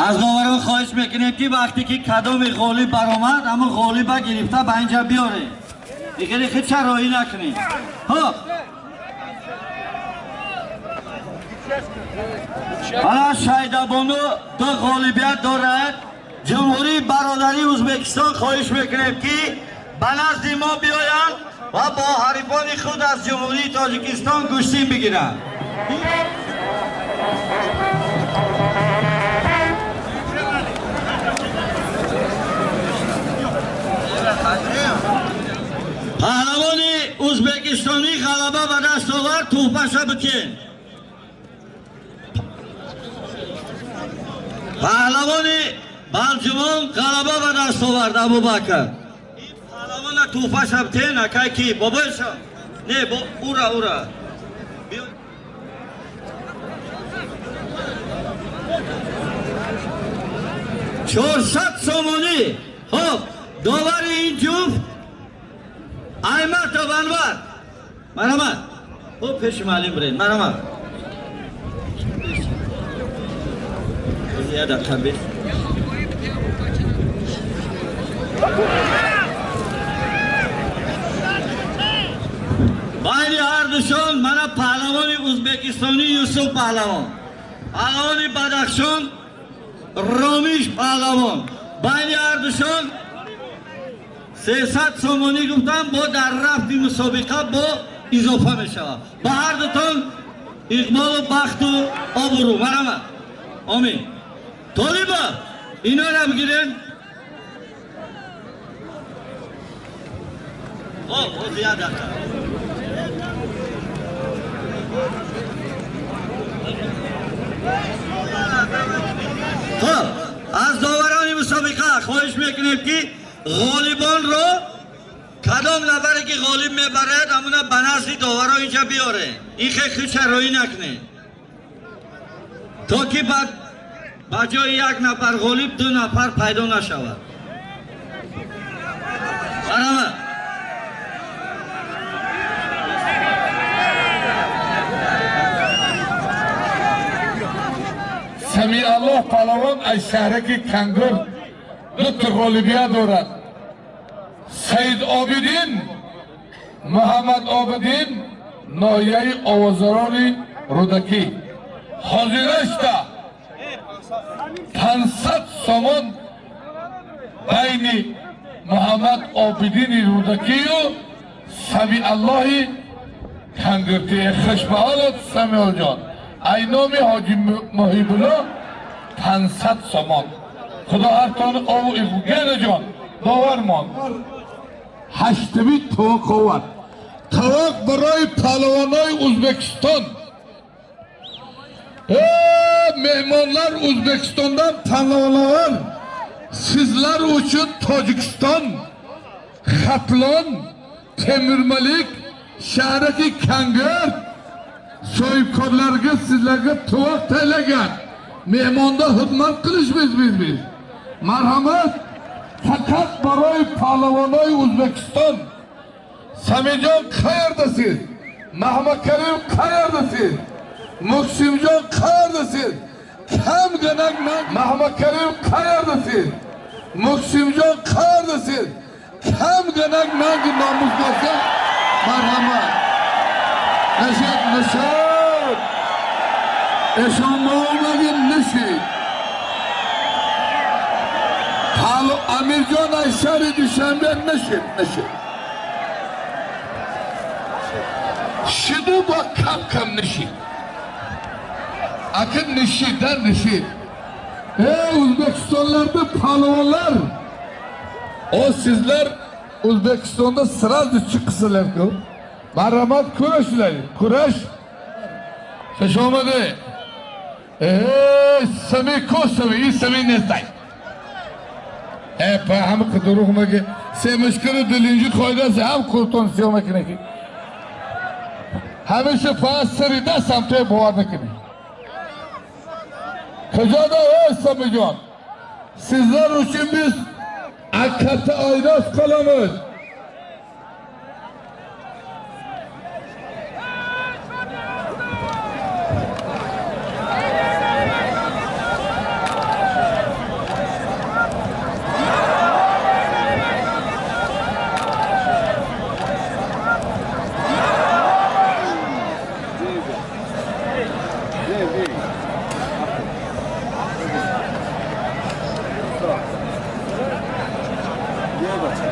از داوران خواهش میکنیم که وقتی که کدام غالب برآمد اما غالب گرفته به اینجا بیاره دیگه خیلی چرایی نکنیم. حالا شهیدبانو دو غالبیت دارد. جمهوری برادری ازبکستان خواهش میکنیم که به نزد ما بیایند و با حریفان خود از جمهوری تاجیکستان گوشتین بگیرند. پهلوان ازبکستانی غلبه به دست آورد، توپش بکن. پهلوان بلجمان غلبه به دست آورد، ابوبکر. این پهلوان توپش بکن اکای کی بابایشا نه با اورا 400 سومونی. خب داور این جفت احمد و بنور مرحمت. خب پیش معلم برین مرحمت. زیاده خبیر بین هر دوشان من پهلوان ازبکستانی یوسف پهلوان، پهلوان بدخشان رامیش پهلوان، بین هر دوشان 300 سومونی گفتم با در رفت مسابقه با اضافه می شود. به هر دوتان اقبال و بخت و آبرو مرحمت. آمین. طالبا اینا رو بگیرین. خب زیاده خب از داوران مسابقه خواهش میکنیم که غالبان رو کدام نفری که غالب میبرد امونه به نزد داوران اینجا بیاره. این خیلی چرایی نکنه تا که بعد با جای یک نفر غالب 2 نفر پیدا نشود. برامه سمی الله پهلوان از شهرک کنگر 2 تا غالبیت دارد. سید عابدین محمد عابدین نایه آوازران رودکی حاضرش ده 500 سومن بین محمد عابدین رودکی و سمی الله کنگرتی. خوشبحالت سمیال جان ای نام حاجی محیب الله 500 سومن. خدا هر تان او ایفوگین جان داورمان 8 توقع برای پهلوانای ازبکستان. mehmonlar O'zbekistondan pahlavonlar, sizlar uchun Tojikiston, Xatlon, Temirmalik, shahridagi Kangar so'yibkorlarga sizlarga to'voq taylagan. Mehmonda xizmat qilishmiz biz. Marhamat, faqat baroy pahlavonay O'zbekiston. Samijon qayerdasiz? Mahmad Karim qayerdasiz? Muhsinjon qayerdasiz? Kamgina Mahmad Karim qayerdasiz? Muhsinjon qayerdasiz? Kamgina menga nomus bo'lsa, marhamat. Nishad. Eshonmoğlu'nun nişi. Halı Amircan Ayşari düşenden nişi. Şimdi bak kam nişi. Akın nişiden nişi. Uzbekistanlarda pahlavonlar. O sizler Uzbekistan'da sıra dışı kısırlar kıl. Marhamat kurashlar. Kurash. Hoş olmadı. Sami ko'sami, sami nesday. Pa hamma qidiruqmaga semishkiri dilinji qoidasi ham qurton siyomakniki. Hamisha fasirida samtay bo'varnikini. Xo'jada Samijon. Sizlar uchun biz akata oydos qilamiz. ये बच्चा